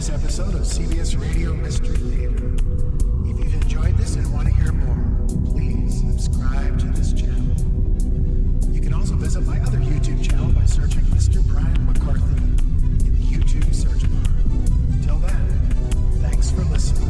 this episode of CBS Radio Mystery Theater. If you've enjoyed this and want to hear more, please subscribe to this channel. You can also visit my other YouTube channel by searching Mr. Brian McCarthy in the YouTube search bar. Till then, thanks for listening.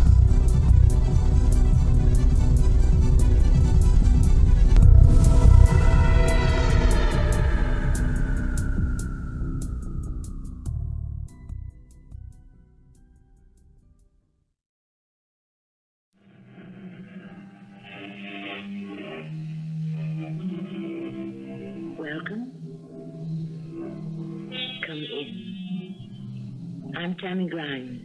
I'm Tammy Grimes.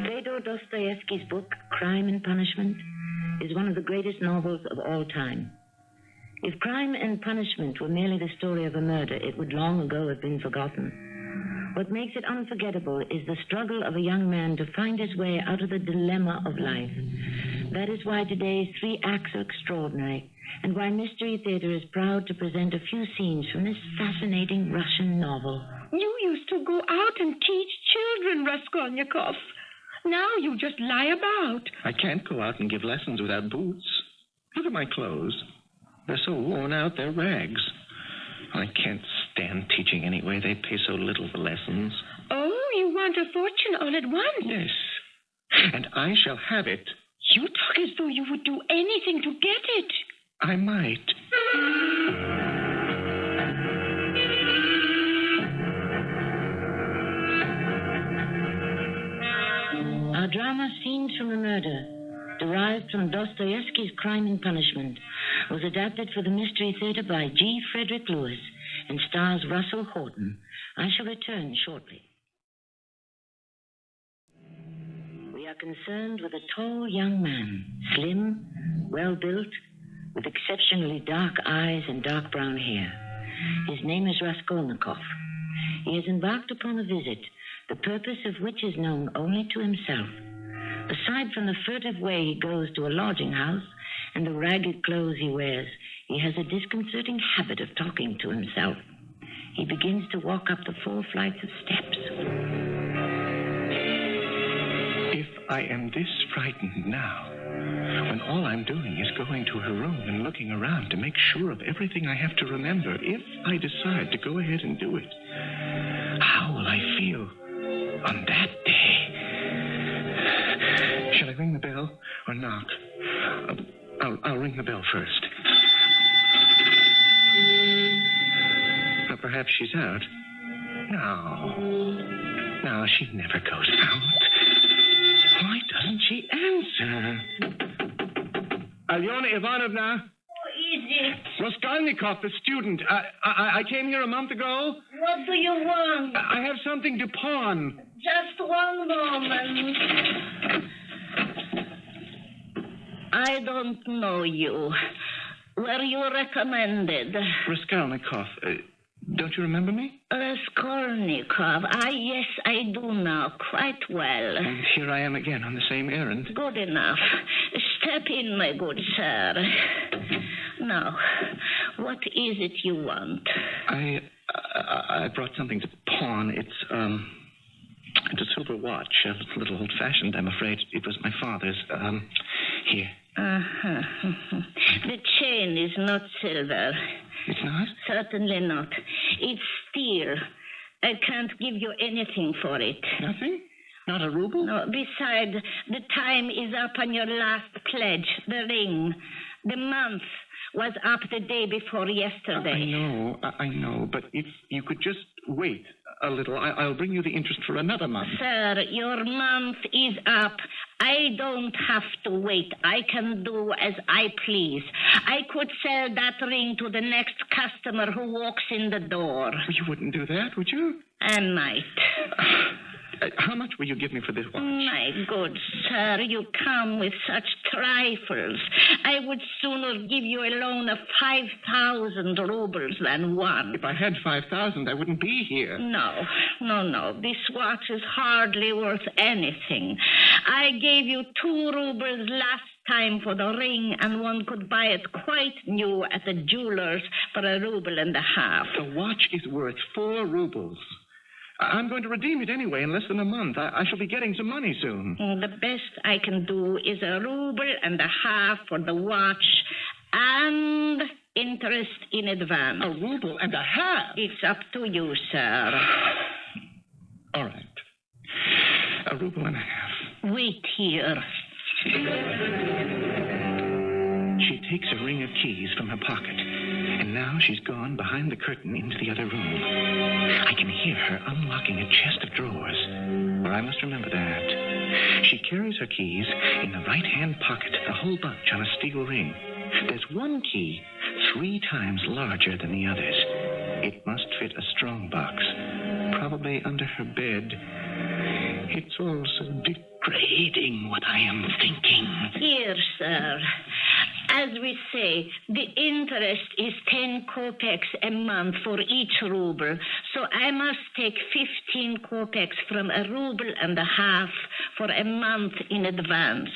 Fyodor Dostoyevsky's book, Crime and Punishment, is one of the greatest novels of all time. If Crime and Punishment were merely the story of a murder, it would long ago have been forgotten. What makes it unforgettable is the struggle of a young man to find his way out of the dilemma of life. That is why today's 3 acts are extraordinary, and why Mystery Theater is proud to present a few scenes from this fascinating Russian novel. You used to go out and teach children, Raskolnikov. Now you just lie about. I can't go out and give lessons without boots. Look at my clothes. They're so worn out, they're rags. I can't stand teaching anyway. They pay so little for lessons. Oh, you want a fortune all at once? Yes. And I shall have it. You talk as though you would do anything to get it. I might. Our drama Scenes from a Murder, derived from Dostoyevsky's Crime and Punishment, was adapted for the Mystery Theater by G. Frederick Lewis and stars Russell Horton. I shall return shortly. We are concerned with a tall young man, slim, well-built, with exceptionally dark eyes and dark brown hair. His name is Raskolnikov. He has embarked upon a visit, the purpose of which is known only to himself. Aside from the furtive way he goes to a lodging house and the ragged clothes he wears, he has a disconcerting habit of talking to himself. He begins to walk up the 4 flights of steps. If I am this frightened now, when all I'm doing is going to her room and looking around to make sure of everything I have to remember, if I decide to go ahead and do it, how will I feel on that day? Shall I ring the bell or knock? I'll ring the bell first. Or perhaps she's out. No, she never goes out. Why doesn't she answer? Alyona Ivanovna? Who is it? Raskolnikov, the student. I came here a month ago. What do you want? I have something to pawn. Just one moment. I don't know you. Were you recommended? Raskolnikov. Don't you remember me? Raskolnikov. Yes, I do now. Quite well. And here I am again on the same errand. Good enough. Step in, my good sir. Now, what is it you want? I brought something to pawn. It's a silver watch, a little old-fashioned, I'm afraid. It was my father's. Here. Uh-huh. The chain is not silver. It's not? Certainly not. It's steel. I can't give you anything for it. Nothing? Not a ruble? No, besides, the time is up on your last pledge, the ring. The month was up the day before yesterday. I know, but if you could just wait a little, I'll bring you the interest for another month. Sir, your month is up. I don't have to wait. I can do as I please. I could sell that ring to the next customer who walks in the door. You wouldn't do that, would you? I might. How much will you give me for this watch? My good sir, you come with such trifles. I would sooner give you a loan of 5,000 rubles than one. If I had 5,000, I wouldn't be here. No. This watch is hardly worth anything. I gave you 2 rubles last time for the ring, and one could buy it quite new at the jeweler's for 1.50 rubles. The watch is worth 4 rubles. I'm going to redeem it anyway in less than a month. I shall be getting some money soon. The best I can do is 1.5 rubles for the watch and interest in advance. 1.5 rubles? It's up to you, sir. All right. 1.5 rubles. Wait here. She takes a ring of keys from her pocket, and now she's gone behind the curtain into the other room. I can hear her unlocking a chest of drawers, or I must remember that. She carries her keys in the right-hand pocket, the whole bunch on a steel ring. There's one key 3 times larger than the others. It must fit a strong box, probably under her bed. It's all so degrading what I am thinking. Here, sir. As we say, the interest is 10 kopecks a month for each ruble. So I must take 15 kopecks from 1.5 rubles for a month in advance.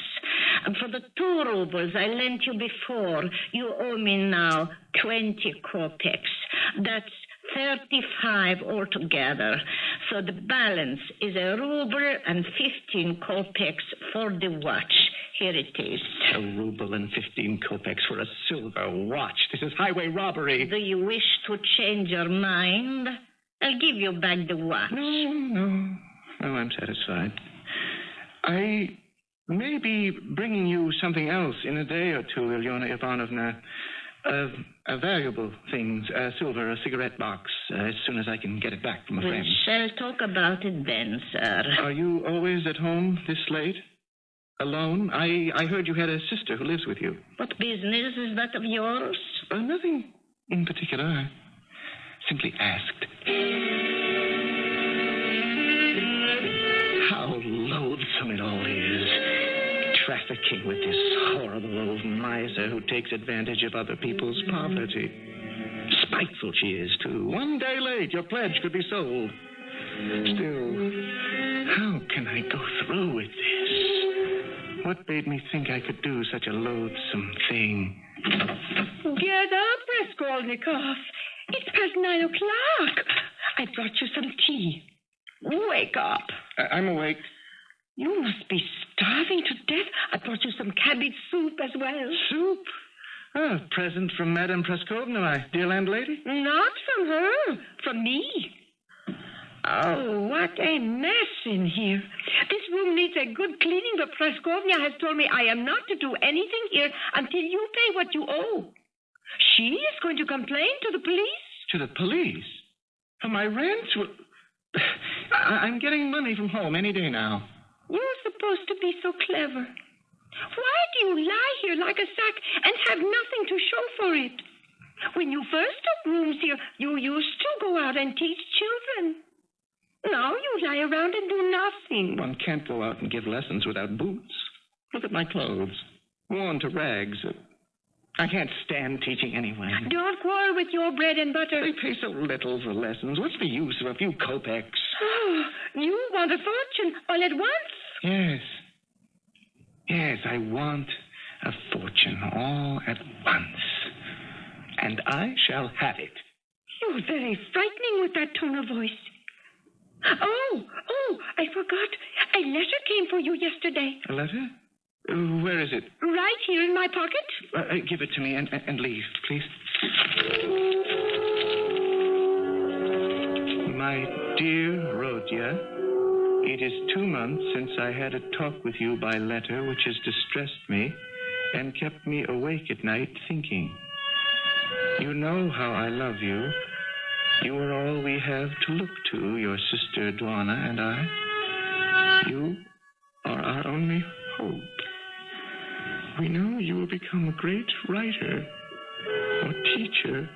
And for the 2 rubles I lent you before, you owe me now 20 kopecks. That's 35 altogether. So the balance is 1 ruble and 15 kopecks for the watch. Here it is. 1 ruble and 15 kopecks for a silver watch. This is highway robbery. Do you wish to change your mind? I'll give you back the watch. No, I'm satisfied. I may be bringing you something else in a day or two, Ilyona Ivanovna. Valuable things, silver, a cigarette box, as soon as I can get it back from a friend. We shall talk about it then, sir. Are you always at home this late? Alone? I heard you had a sister who lives with you. What business is that of yours? Nothing in particular. I simply asked. How loathsome it all is. Trafficking with this horrible old miser who takes advantage of other people's poverty. Spiteful she is, too. 1 day late, your pledge could be sold. Still, how can I go through with this? What made me think I could do such a loathsome thing? Get up, Raskolnikov. It's past 9 o'clock. I brought you some tea. Wake up. I'm awake. You must be starving to death. I brought you some cabbage soup as well. Soup? A present from Madame Praskovna, my dear landlady? Not from her, from me. Oh, what a mess in here. This room needs a good cleaning, but Praskovna has told me I am not to do anything here until you pay what you owe. She is going to complain to the police. To the police? For my rent? I'm getting money from home any day now. You're supposed to be so clever. Why do you lie here like a sack and have nothing to show for it? When you first took rooms here, you used to go out and teach children. Now you lie around and do nothing. One can't go out and give lessons without boots. Look at my clothes. Worn to rags. I can't stand teaching anyway. Don't quarrel with your bread and butter. They pay so little for lessons. What's the use of a few kopecks? Oh, you want a fortune all at once? Yes, I want a fortune all at once. And I shall have it. You're very frightening with that tone of voice. Oh, I forgot. A letter came for you yesterday. A letter? Where is it? Right here in my pocket. Give it to me and leave, please. My dear Rodya, it is 2 months since I had a talk with you by letter which has distressed me and kept me awake at night thinking. You know how I love you. You are all we have to look to, your sister Duana and I. You are our only hope. We know you will become a great writer or teacher.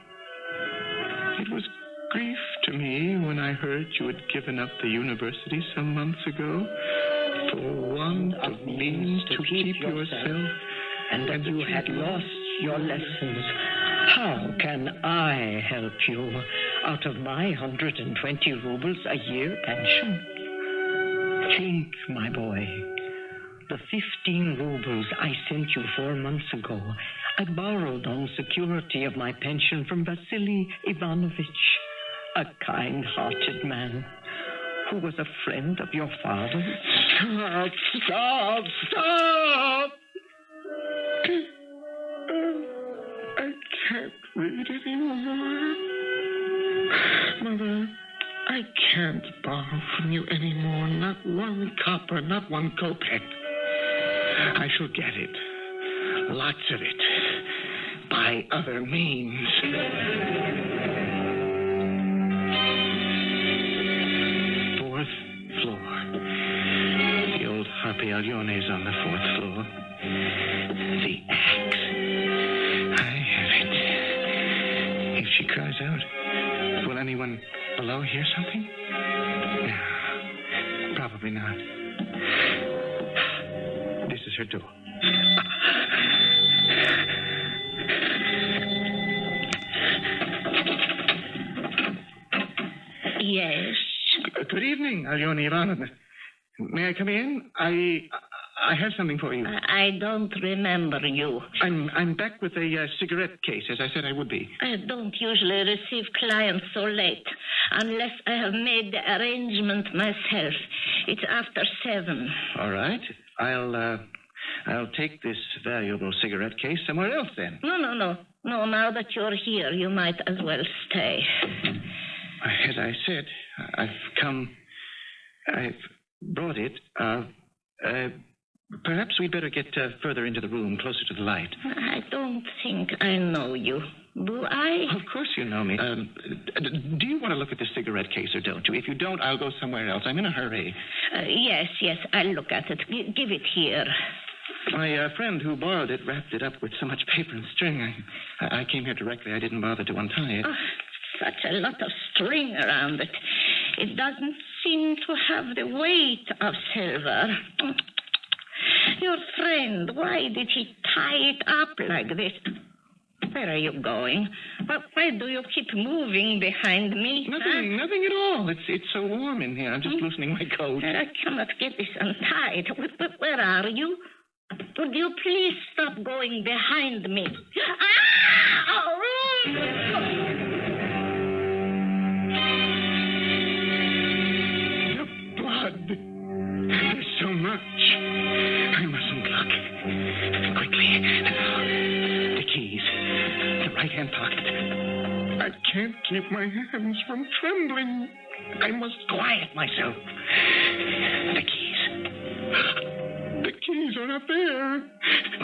It was grief to me when I heard you had given up the university some months ago for want of means to keep yourself, and that you had lost your lessons. How can I help you out of my 120 rubles a year pension? Think, my boy. The 15 rubles I sent you 4 months ago, I borrowed on security of my pension from Vasily Ivanovich, a kind-hearted man who was a friend of your father's? Stop! I can't read anymore. Mother, I can't borrow from you anymore. Not one copper, not one kopeck. I shall get it. Lots of it. By other means. Fourth floor. The old Harpialione's on the fourth floor. The axe. I have it. If she cries out, will anyone below hear something? No. Probably not. This is her door. Yes. Good evening, Alyona Ivanovna. May I come in? I have something for you. I don't remember you. I'm back with a cigarette case, as I said I would be. I don't usually receive clients so late, unless I have made the arrangement myself. It's after 7. All right. I'll take this valuable cigarette case somewhere else then. No. Now that you're here, you might as well stay. As I said, I've brought it. Perhaps we'd better get further into the room, closer to the light. I don't think I know you. Do I? Of course you know me. Do you want to look at this cigarette case or don't you? If you don't, I'll go somewhere else. I'm in a hurry. Yes, I'll look at it. Give it here. My friend who borrowed it wrapped it up with so much paper and string. I came here directly. I didn't bother to untie it. Oh, such a lot of string around it. It doesn't seem to have the weight of silver. Your friend, why did he tie it up like this? Where are you going? Why do you keep moving behind me? Nothing at all. It's so warm in here. I'm just loosening my coat. I cannot get this untied. Where are you? Would you please stop going behind me? The blood. There's so much. I mustn't look. Quickly. The keys. The right-hand pocket. I can't keep my hands from trembling. I must quiet myself. The keys. The keys are not there.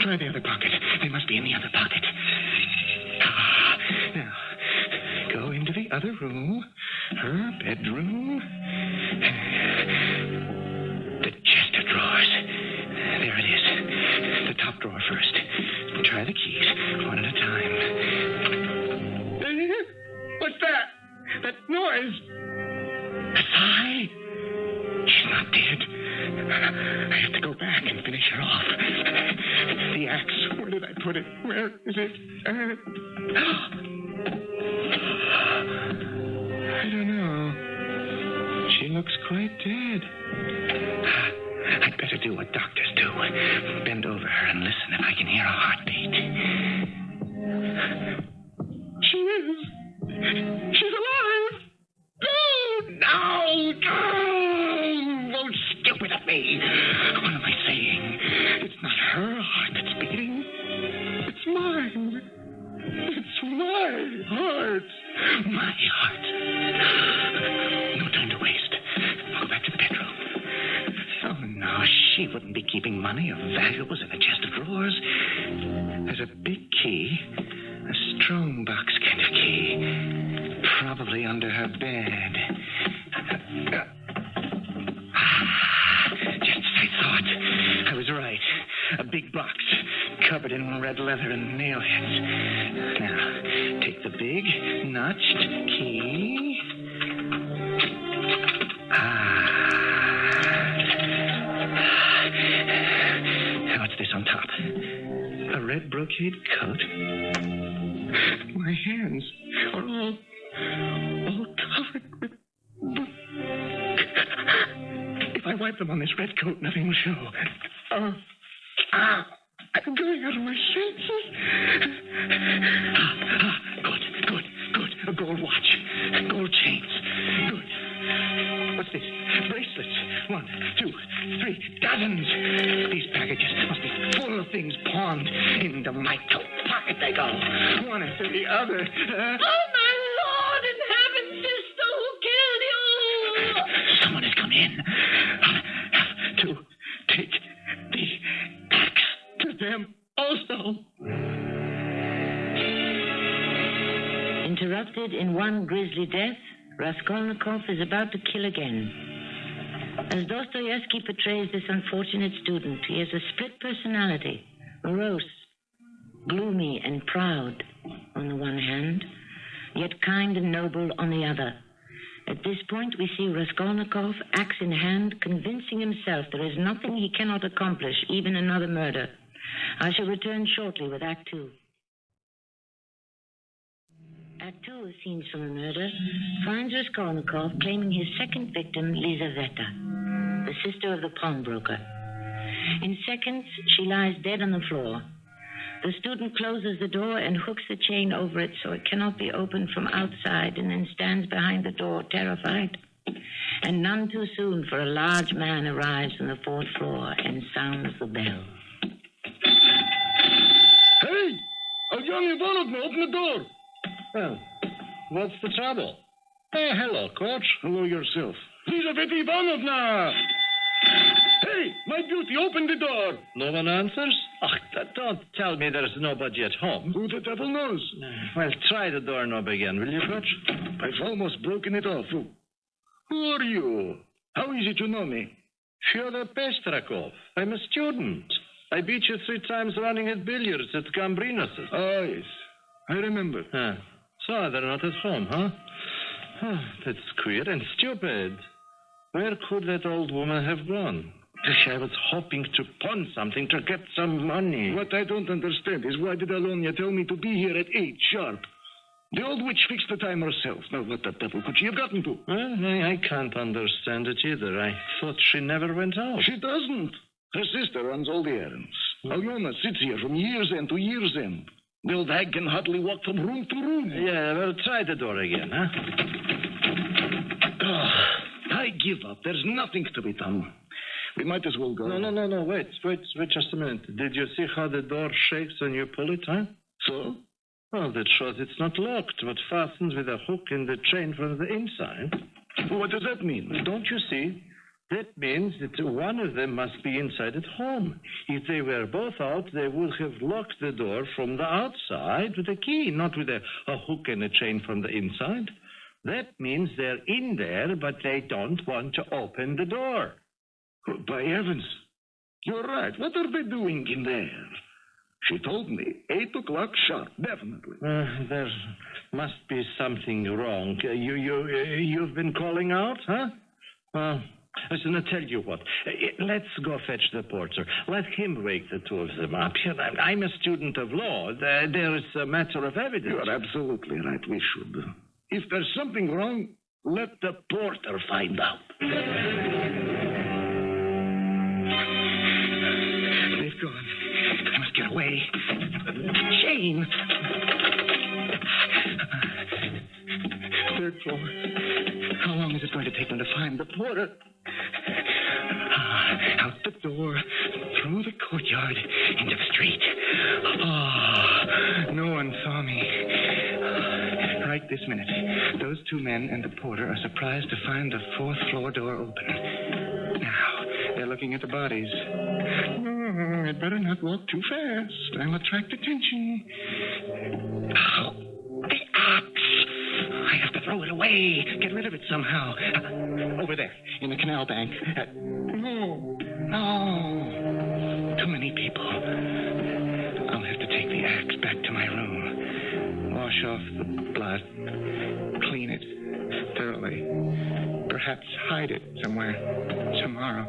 Try the other pocket. They must be in the other pocket. Now, go into the other room. Her bedroom. The chest of drawers. There it is. The top drawer first. Try the keys, one at a time. What's that? That noise. A sigh. She's not dead. I have to go back and finish her off. The axe. Where did I put it? Where is it? I don't know. She looks quite dead. I'd better do what doctors do. Bend over her and listen if I can hear a heartbeat. She is. She's alive. No! Oh, stupid of me. What am I saying? It's not her heart that's beating. It's mine. It's my heart. My heart. No time to waste. I'll go back to the bedroom. Oh, no, she wouldn't be keeping money or valuables in a chest of drawers. There's a big key, a strong box kind of key, probably under her bed. Just as I thought. I was right. A big box, covered in red leather and nail heads. Now, take the big, notched key. What's this on top? A red brocade coat. My hands are all covered with... If I wipe them on this red coat, nothing will show. I'm going out of my senses. Good. A gold watch. Gold chains. Good. What's this? A 1, 2, 3, dozens. These packages must be full of things pawned. Into my coat pocket they go. One after the other. Oh, my Lord in heaven, sister, who killed you? Someone has come in. I'll have to take the axe to them also. Interrupted in one grisly death, Raskolnikov is about to kill again. As Dostoyevsky portrays this unfortunate student, he has a split personality, morose, gloomy and proud on the one hand, yet kind and noble on the other. At this point, we see Raskolnikov, axe in hand, convincing himself there is nothing he cannot accomplish, even another murder. I shall return shortly with Act 2. Act 2 of Scenes from a Murder finds Raskolnikov claiming his second victim, Lizaveta, the sister of the pawnbroker. In seconds, she lies dead on the floor. The student closes the door and hooks the chain over it so it cannot be opened from outside, and then stands behind the door, terrified. And none too soon, for a large man arrives from the 4th floor and sounds the bell. Hey! Young Ivanovna, open the door! Well, what's the trouble? Oh, hello, Coach. Hello yourself. Lizaveta Ivanovna! Hey, my beauty, open the door! No one answers? Oh, don't tell me there's nobody at home. Who the devil knows? Well, try the doorknob again, will you, Coach? I've almost broken it off. Who are you? How is it you know me? Fyodor Pestrakov. I'm a student. I beat you 3 times running at billiards at Gambrinus's. Oh, yes. I remember. Huh. So they're not at home, huh? That's queer and stupid. Where could that old woman have gone? I was hoping to pawn something to get some money. What I don't understand is why did Alonia tell me to be here at 8 sharp? The old witch fixed the time herself. Now, what the devil could she have gotten to? Well, I can't understand it either. I thought she never went out. She doesn't. Her sister runs all the errands. Aliona sits here from year's end to year's end. The old hag can hardly walk from room to room. Yeah, well, try the door again, huh? I give up. There's nothing to be done. We might as well go. No. Wait just a minute. Did you see how the door shakes when you pull it, huh? So? Well, that shows it's not locked, but fastens with a hook in the chain from the inside. What does that mean? Don't you see? That means that one of them must be inside at home. If they were both out, they would have locked the door from the outside with a key, not with a hook and a chain from the inside. That means they're in there, but they don't want to open the door. Oh, by heavens. You're right. What are they doing in there? She told me 8 o'clock sharp, definitely. There must be something wrong. You've been calling out, huh? Listen, I'll tell you what. Let's go fetch the porter. Let him wake the two of them up. I'm a student of law. There is a matter of evidence. You're absolutely right. We should. If there's something wrong, let the porter find out. They've gone. I must get away. Chain! 3rd floor. How long is it going to take them to find the porter? Out the door, through the courtyard, into the street. No one saw me. Right this minute, those 2 men and the porter are surprised to find the 4th floor door open. Now, they're looking at the bodies. I'd better not walk too fast. I'll attract attention. Oh, the axe! I have to throw it away. Get rid of it somehow. Over there, in the canal bank. No. Too many people. I'll have to take the axe back to my room. Wash off the blood. Clean it thoroughly. Perhaps hide it somewhere. Tomorrow.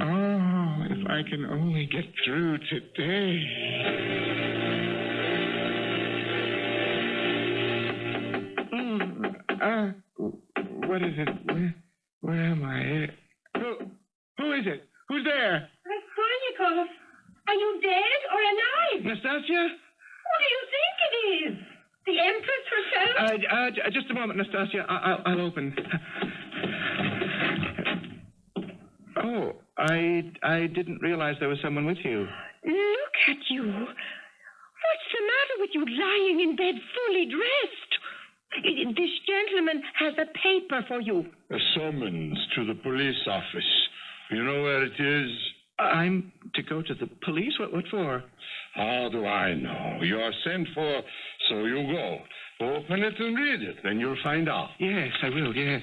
Oh, if I can only get through today. What is it? Where am I? Who is it? Who's there? Raskolnikov, are you dead or alive? Nastasia? Who do you think it is? The Empress herself? Just a moment, Nastasia. I'll open. Oh, I didn't realize there was someone with you. Look at you. What's the matter with you lying in bed fully dressed? This gentleman has a paper for you. A summons to the police office. You know where it is? I'm to go to the police? What for? How do I know? You are sent for, so you go. Open it and read it, then you'll find out. Yes, I will, yes.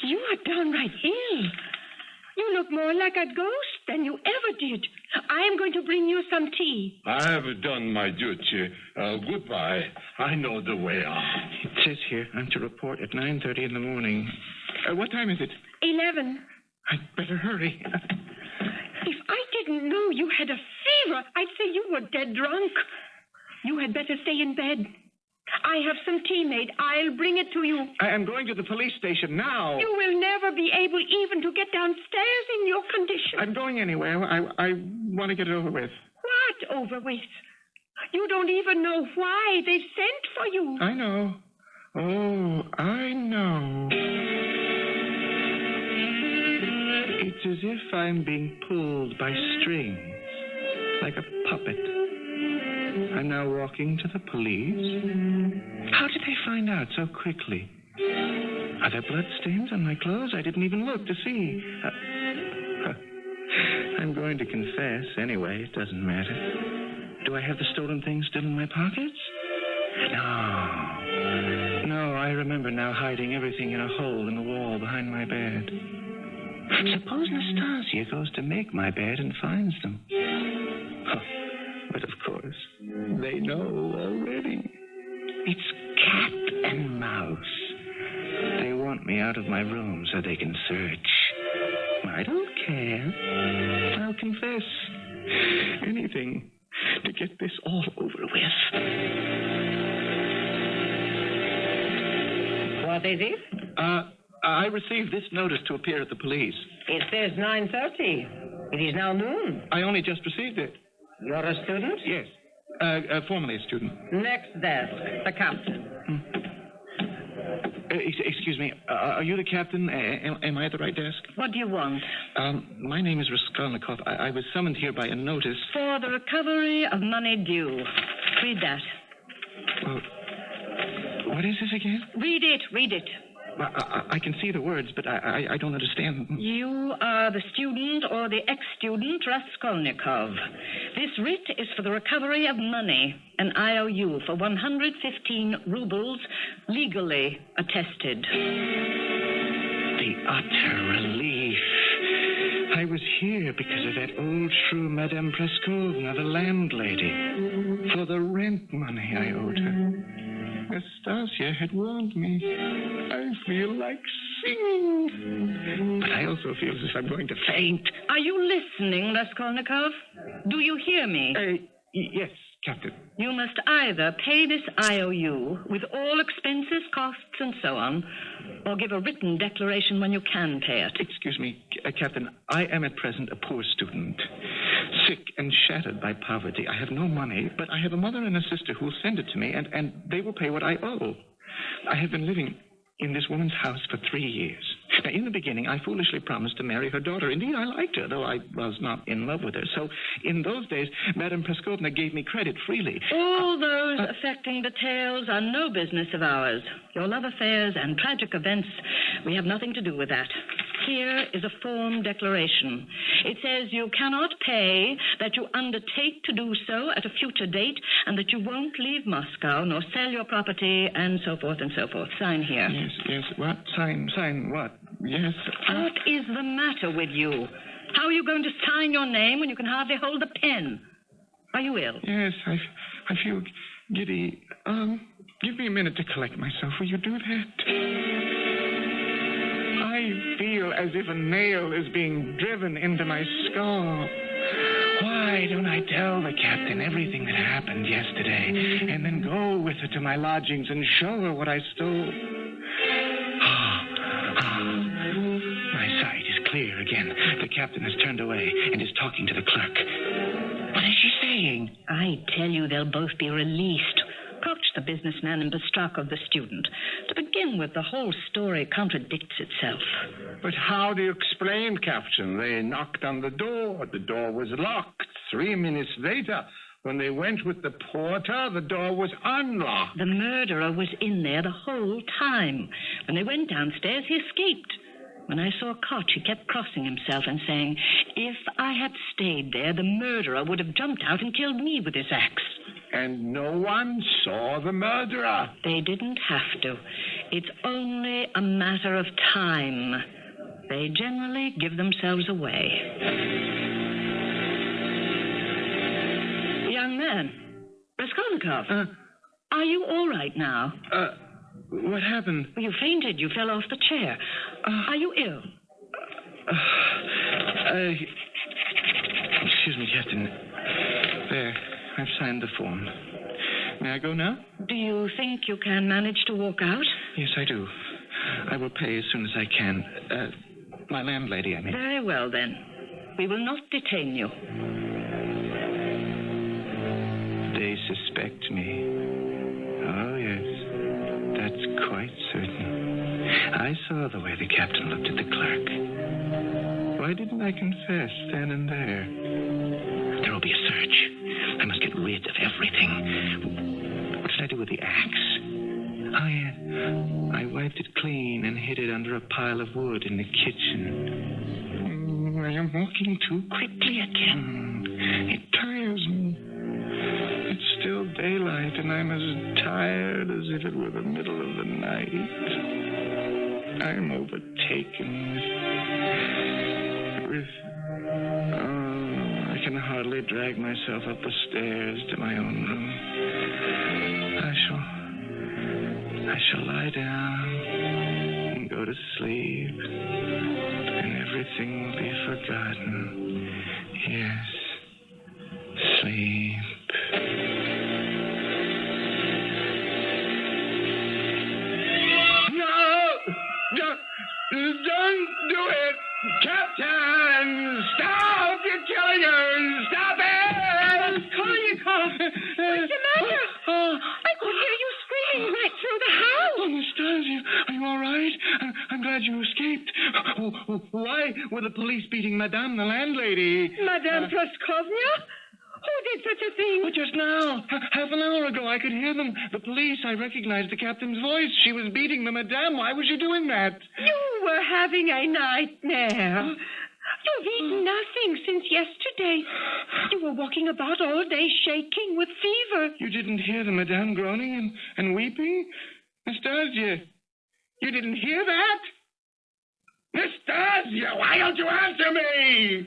You are downright ill. You look more like a ghost than you ever did. I am going to bring you some tea. I have done my duty. Goodbye. I know the way out. It says here I'm to report at 9:30 in the morning. What time is it? 11. I'd better hurry. If I didn't know you had a fever, I'd say you were dead drunk. You had better stay in bed. I have some tea made. I'll bring it to you. I am going to the police station now. You will never be able even to get downstairs in your condition. I'm going anywhere. I want to get it over with. What over with? You don't even know why they sent for you. I know. Oh, I know. It's as if I'm being pulled by strings, like a puppet. I'm now walking to the police. How did they find out so quickly? Are there bloodstains on my clothes? I didn't even look to see. I'm going to confess anyway. It doesn't matter. Do I have the stolen things still in my pockets? No, I remember now hiding everything in a hole in the wall behind my bed. Suppose Nastasia goes to make my bed and finds them. But of course, they know already. It's cat and mouse. They want me out of my room so they can search. I don't care. I'll confess. Anything to get this all over with. What is it? I received this notice to appear at the police. It says 9:30. It is now noon. I only just received it. You're a student? Yes. Formerly a student. Next desk, the captain. Excuse me. Are you the captain? Am I at the right desk? What do you want? My name is Raskolnikov. I was summoned here by a notice. For the recovery of money due. Read that. Well, what is this again? Read it. I can see the words, but I don't understand. You are the student or the ex-student Raskolnikov. This writ is for the recovery of money, an IOU for 115 rubles, legally attested. The utter relief. I was here because of that old shrew, Madame Praskovna, the landlady, for the rent money I owed her. Nastasia had warned me. I feel like singing. But I also feel as if I'm going to faint. Are you listening, Raskolnikov? Do you hear me? Yes, Captain. You must either pay this IOU with all expenses, costs, and so on, or give a written declaration when you can pay it. Excuse me, Captain. I am at present a poor student, sick and shattered by poverty. I have no money, but I have a mother and a sister who will send it to me, and they will pay what I owe. I have been living in this woman's house for 3 years. Now, in the beginning, I foolishly promised to marry her daughter. Indeed, I liked her, though I was not in love with her. So, in those days, Madame Praskovna gave me credit freely. All those affecting details are no business of ours. Your love affairs and tragic events, we have nothing to do with that. Here is a form declaration. It says you cannot pay, that you undertake to do so at a future date, and that you won't leave Moscow nor sell your property, and so forth and so forth. Sign here. Yes. What? Sign what? Yes. What is the matter with you? How are you going to sign your name when you can hardly hold a pen? Are you ill? Yes, I feel giddy. Give me a minute to collect myself. Will you do that? I feel as if a nail is being driven into my skull. Why don't I tell the captain everything that happened yesterday and then go with her to my lodgings and show her what I stole? My sight is clear again. The captain has turned away and is talking to the clerk. What is she saying? I tell you, they'll both be released. Approach the businessman and Bestraka the student. To begin with, the whole story contradicts itself. But how do you explain, Captain? They knocked on the door. The door was locked. 3 minutes later, when they went with the porter, the door was unlocked. The murderer was in there the whole time. When they went downstairs, he escaped. When I saw Koch, he kept crossing himself and saying, if I had stayed there, the murderer would have jumped out and killed me with his axe. And no one saw the murderer. They didn't have to. It's only a matter of time. They generally give themselves away. Young man, Raskolnikov, are you all right now? What happened? You fainted. You fell off the chair. Are you ill? Excuse me, Captain. There, I've signed the form. May I go now? Do you think you can manage to walk out? Yes, I do. I will pay as soon as I can. My landlady, I mean. Very well, then. We will not detain you. They suspect me. Oh, yes. That's quite certain. I saw the way the captain looked at the clerk. Why didn't I confess then and there? There will be a search. I must get rid of everything. What did I do with the axe? Oh, yes. I wiped it clean and hid it under a pile of wood in the kitchen. I am walking too quickly again. It tires me. It's still daylight, and I'm as tired as if it were the middle of the night. I'm overtaken with I can hardly drag myself up the stairs to my own room. I shall lie down and go to sleep, and everything will be forgotten. Yes, sleep. Don't do it! Captain! Stop! You're killing her! Stop it! Raskolnikov! What's the matter? I could hear you screaming right through the house. Oh, Nastasia, are you all right? I'm glad you escaped. Why were the police beating Madame, the landlady? Madame Praskovnia? Who did such a thing? Well, just now. Half an hour ago, I could hear them. The police, I recognized the captain's voice. She was beating the Madame. Why was she doing that? You were having a nightmare. You've eaten nothing since yesterday. You were walking about all day shaking with fever. You didn't hear the Madame groaning and weeping? Nastasia, you didn't hear that? Nastasia, why don't you answer me?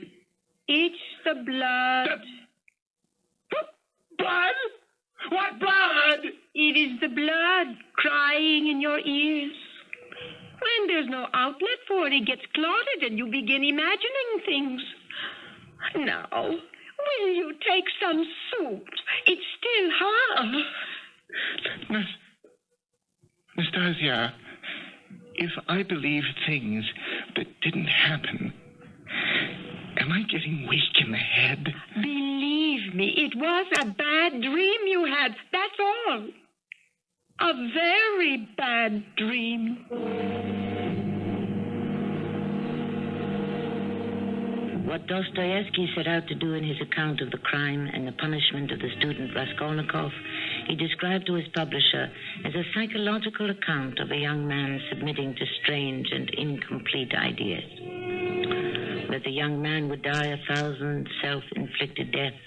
It's the blood. Blood? What blood? It is the blood crying in your ears. When there's no outlet for it, it gets clotted and you begin imagining things. Now, will you take some soup? It's still hot. Nastasia, if I believe things that didn't happen, am I getting weak in the head? Believe me, it was a bad dream you had. That's all. A very bad dream. What Dostoyevsky set out to do in his account of the crime and the punishment of the student Raskolnikov, he described to his publisher as a psychological account of a young man submitting to strange and incomplete ideas. That the young man would die 1,000 self-inflicted deaths.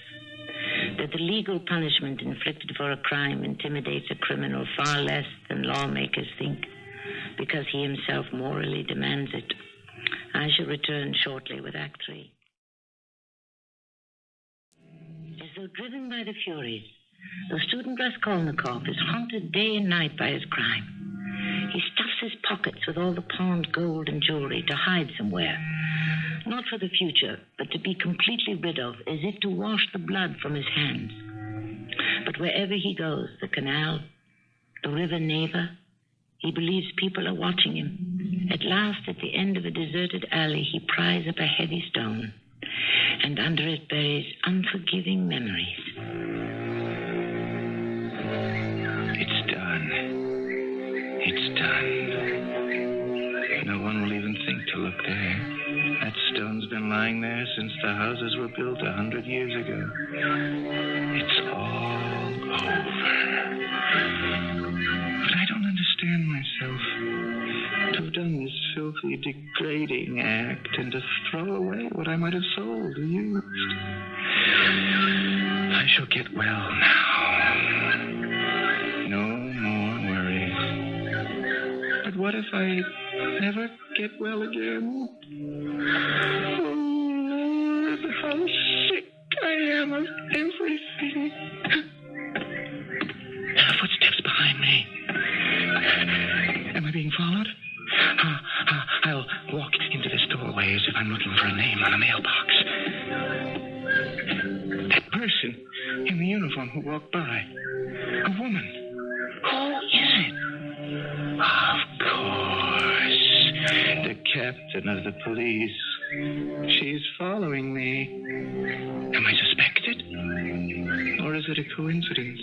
That the legal punishment inflicted for a crime intimidates a criminal far less than lawmakers think, because he himself morally demands it. I shall return shortly with Act 3. As though driven by the furies, the student Raskolnikov is haunted day and night by his crime. He stuffs his pockets with all the pawned gold and jewelry to hide somewhere, not for the future, but to be completely rid of, as if to wash the blood from his hands. But wherever he goes, the canal, the river Neva, he believes people are watching him. At last, at the end of a deserted alley, he pries up a heavy stone, and under it buries unforgiving memories. It's It's done. No one will even think to look there. That stone's been lying there since the houses were built 100 years ago. It's all over. But I don't understand myself. To have done this filthy, degrading act and to throw away what I might have sold or used. I shall get well now. No more worries. But what if I never get well again? Oh, Lord, how sick I am of everything. Footsteps behind me. Am I being followed? I'll walk into this doorway as if I'm looking for a name on a mailbox. That person in the uniform who walked by. A woman. Who is it? Of course. The captain of the police. She's following me. Am I suspected? Or is it a coincidence?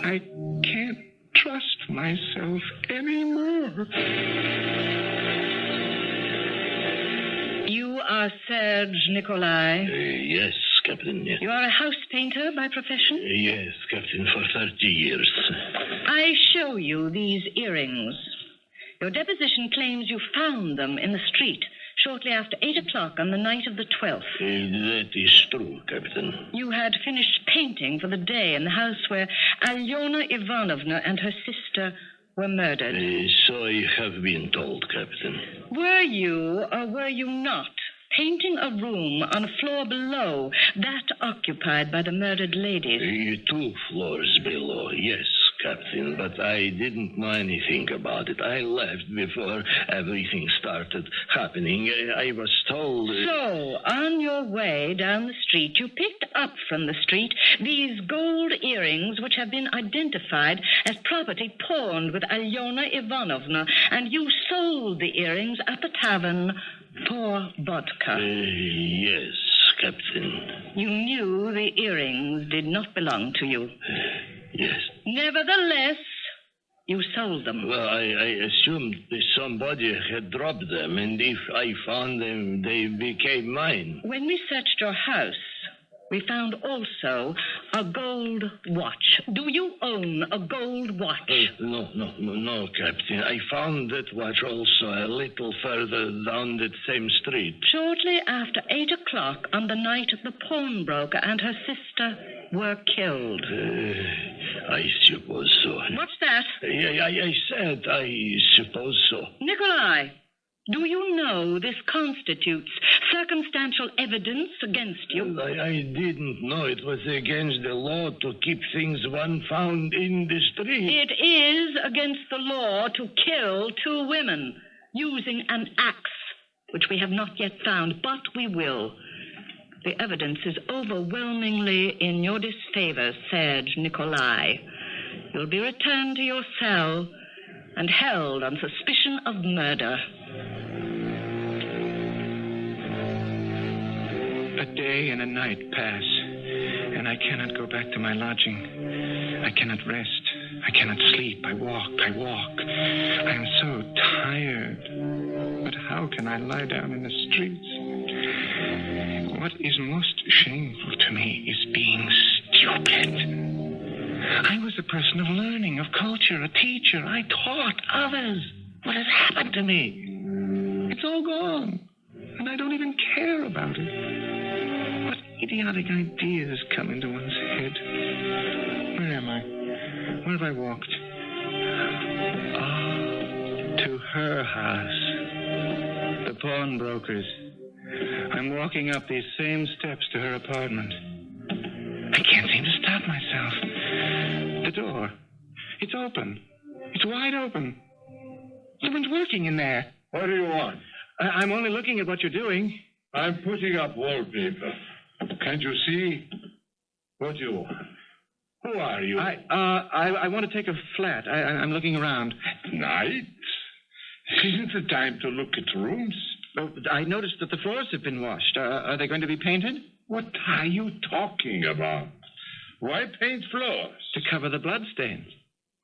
I can't trust myself anymore. You are Serge Nikolai. Yes, Captain. Yes. You are a house painter by profession? Yes, Captain, for 30 years. I show you these earrings. Your deposition claims you found them in the street shortly after 8 o'clock on the night of the 12th. That is true, Captain. You had finished painting for the day in the house where Alyona Ivanovna and her sister were murdered. So I have been told, Captain. Were you or were you not painting a room on a floor below that occupied by the murdered ladies? 2 floors below, yes, Captain, but I didn't know anything about it. I left before everything started happening. I was told... So, on your way down the street, you picked up from the street these gold earrings which have been identified as property pawned with Alyona Ivanovna, and you sold the earrings at the tavern for vodka. Yes, Captain. You knew the earrings did not belong to you. Yes. Nevertheless, you sold them. Well, I assumed that somebody had dropped them, and if I found them, they became mine. When we searched your house, we found also a gold watch. Do you own a gold watch? No, Captain. I found that watch also a little further down that same street. Shortly after 8 o'clock on the night the pawnbroker and her sister were killed. I suppose so. What's that? I said I suppose so. Nikolai, do you know this constitutes circumstantial evidence against you? I didn't know it was against the law to keep things one found in the street. It is against the law to kill 2 women using an axe, which we have not yet found, but we will. The evidence is overwhelmingly in your disfavor, Serge Nikolai. You'll be returned to your cell and held on suspicion of murder. A day and a night pass, and I cannot go back to my lodging. I cannot rest. I cannot sleep. I walk. I am so tired. But how can I lie down in the streets? What is most shameful to me is being stupid. I was a person of learning, of culture, a teacher. I taught others. What has happened to me? It's all gone, and I don't even care about it. What idiotic ideas come into one's head? Where am I? Where have I walked? To her house. The pawnbroker's. I'm walking up these same steps to her apartment. I can't seem to stop myself. The door. It's open. It's wide open. Someone's working in there. What do you want? I'm only looking at what you're doing. I'm putting up wallpaper. Can't you see? What do you want? Who are you? I want to take a flat. I'm looking around. Night? Isn't the time to look at rooms? Oh, I noticed that the floors have been washed. Are they going to be painted? What are you talking about? Why paint floors? To cover the bloodstains.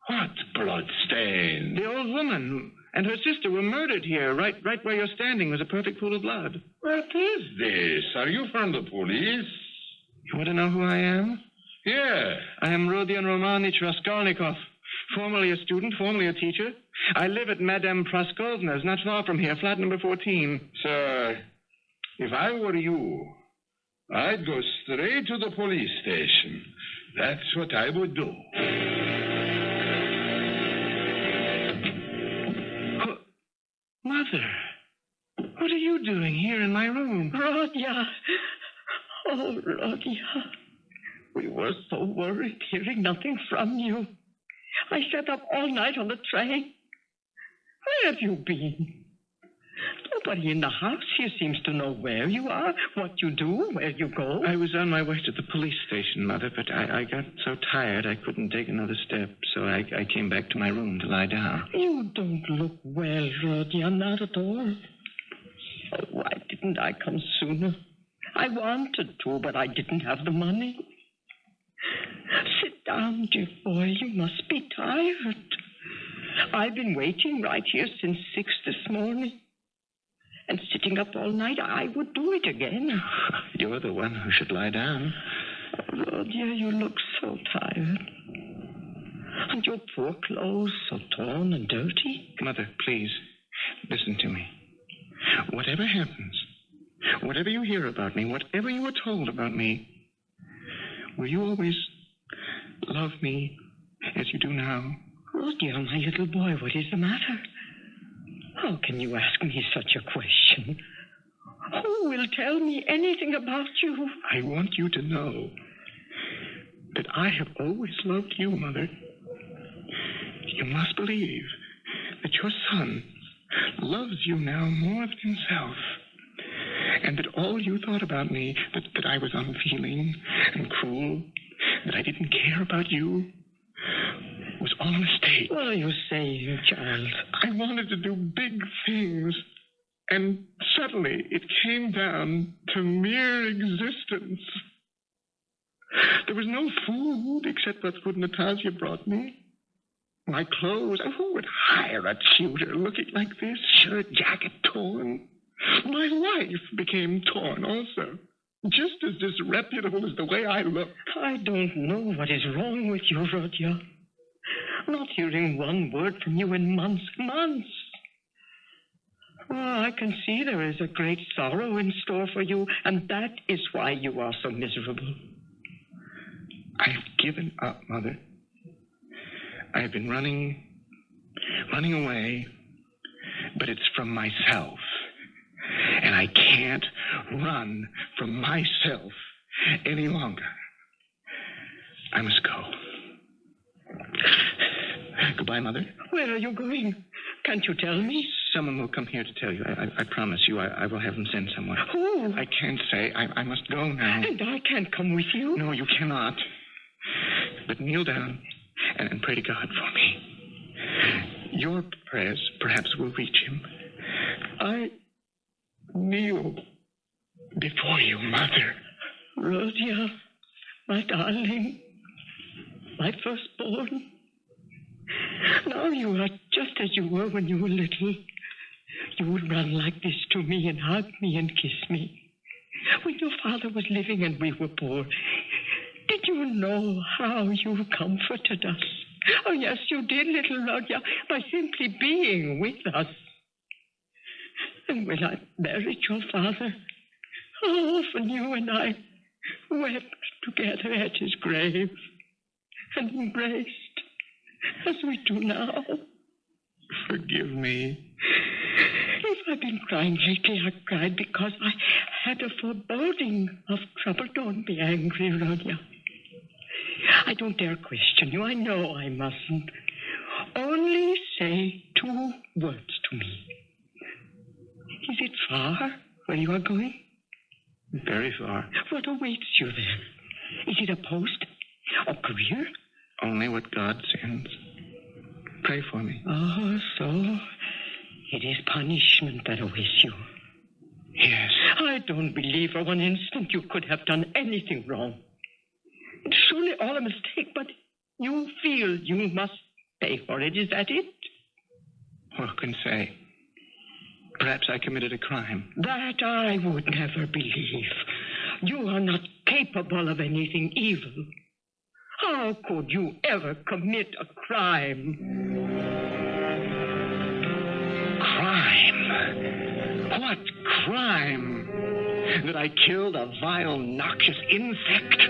What bloodstain? The old woman and her sister were murdered here. Right where you're standing was a perfect pool of blood. What is this? Are you from the police? You want to know who I am? Yeah. I am Rodion Romanich Raskolnikov, formerly a student, formerly a teacher. I live at Madame Praskovna's, not far from here, flat number 14. Sir, if I were you, I'd go straight to the police station. That's what I would do. Mother, what are you doing here in my room? Rodya. Oh, Rodya. We were so worried hearing nothing from you. I sat up all night on the train. Where have you been? Nobody in the house here seems to know where you are, what you do, where you go. I was on my way to the police station, Mother, but I got so tired I couldn't take another step, so I came back to my room to lie down. You don't look well, Rodya, not at all. Oh, why didn't I come sooner? I wanted to, but I didn't have the money. Sit down, dear boy. You must be tired. I've been waiting right here since 6 this morning. And sitting up all night, I would do it again. You're the one who should lie down. Oh, dear, you look so tired. And your poor clothes so torn and dirty. Mother, please, listen to me. Whatever happens, whatever you hear about me, whatever you were told about me, will you always love me as you do now? Oh, dear, my little boy, what is the matter? How can you ask me such a question? Who will tell me anything about you? I want you to know that I have always loved you, Mother. You must believe that your son loves you now more than himself, and that all you thought about me, that I was unfeeling and cruel, that I didn't care about you, was all a mistake. What are you saying, child? I wanted to do big things, and suddenly it came down to mere existence. There was no food except what good Natasha brought me. My clothes, who would hire a tutor looking like this? Shirt, jacket torn. My life became torn also. Just as disreputable as the way I look. I don't know what is wrong with you, Rodya. Not hearing one word from you in months. Oh, I can see there is a great sorrow in store for you, and that is why you are so miserable. I've given up, Mother. I've been running away, but it's from myself. And I can't run from myself any longer. I must go. Goodbye, Mother. Where are you going? Can't you tell me? Someone will come here to tell you. I promise you. I will have them send someone. Who? I can't say. I must go now. And I can't come with you? No, you cannot. But kneel down and pray to God for me. Your prayers perhaps will reach him. I kneel before you, Mother. Rodya, my darling, my firstborn. Now you are just as you were when you were little. You would run like this to me and hug me and kiss me. When your father was living and we were poor, did you know how you comforted us? Oh, yes, you did, little Rodya, by simply being with us. And when I buried your father, how often you and I wept together at his grave and embraced as we do now. Forgive me. If I've been crying lately, I cried because I had a foreboding of trouble. Don't be angry, Rodya. I don't dare question you. I know I mustn't. Only say 2 words to me. Is it far where you are going? Very far. What awaits you there? Is it a post? A career? Only what God sends. Pray for me. Oh, so it is punishment that awaits you. Yes. I don't believe for one instant you could have done anything wrong. It's surely all a mistake, but you feel you must pay for it. Is that it? Who can say? Perhaps I committed a crime. That I would never believe. You are not capable of anything evil. How could you ever commit a crime? Crime? What crime? That I killed a vile, noxious insect?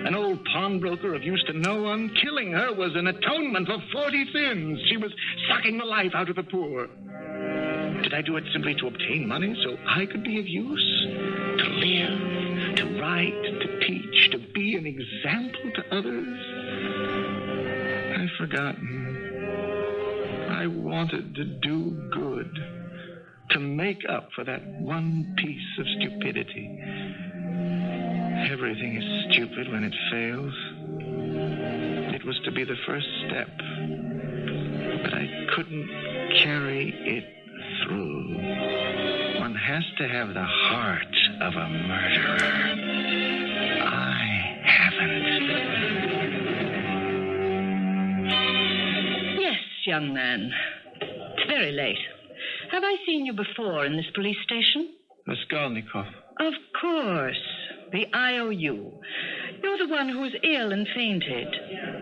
An old pawnbroker of use to no one? Killing her was an atonement for 40 sins. She was sucking the life out of the poor. Did I do it simply to obtain money so I could be of use? To live, to write, to teach, to be an example to others? I've forgotten. I wanted to do good, to make up for that one piece of stupidity. Everything is stupid when it fails. It was to be the first step, but I couldn't carry it through. One has to have the heart of a murderer. I haven't. Yes, young man. It's very late. Have I seen you before in this police station? Raskolnikov. Of course. The IOU. You're the one who was ill and fainted.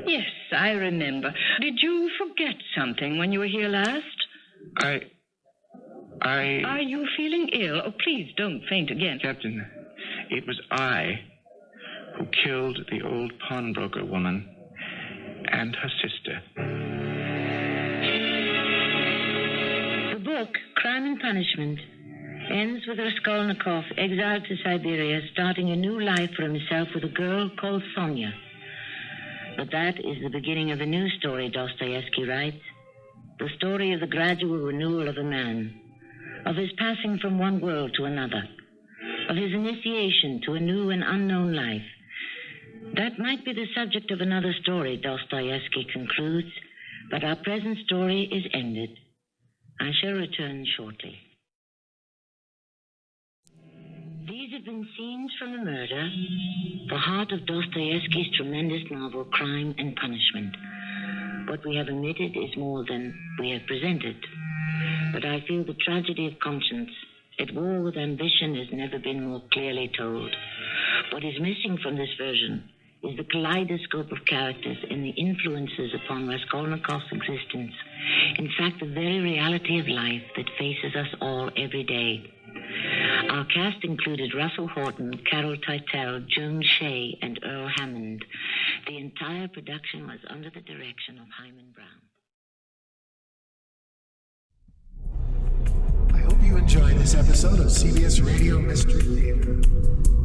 Yes, I remember. Did you forget something when you were here last? Are you feeling ill? Oh, please don't faint again. Captain, it was I who killed the old pawnbroker woman and her sister. The book, Crime and Punishment, ends with Raskolnikov exiled to Siberia, starting a new life for himself with a girl called Sonia. But that is the beginning of a new story, Dostoyevsky writes. The story of the gradual renewal of a man, of his passing from one world to another, of his initiation to a new and unknown life. That might be the subject of another story, Dostoyevsky concludes, but our present story is ended. I shall return shortly. These have been scenes from the murder, the heart of Dostoyevsky's tremendous novel, Crime and Punishment. What we have omitted is more than we have presented. But I feel the tragedy of conscience at war with ambition has never been more clearly told. What is missing from this version is the kaleidoscope of characters and the influences upon Raskolnikov's existence. In fact, the very reality of life that faces us all every day. Our cast included Russell Horton, Carol Teitel, Joan, Shay, and Earl Hammond. The entire production was under the direction of Hammond Brown. I hope you enjoyed this episode of CBS Radio Mystery Theater.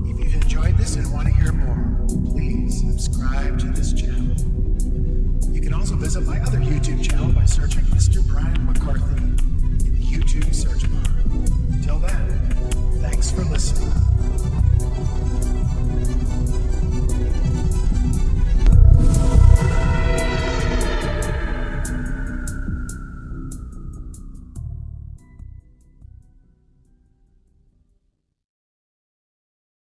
If you've enjoyed this and want to hear more, please subscribe to this channel. You can also visit my other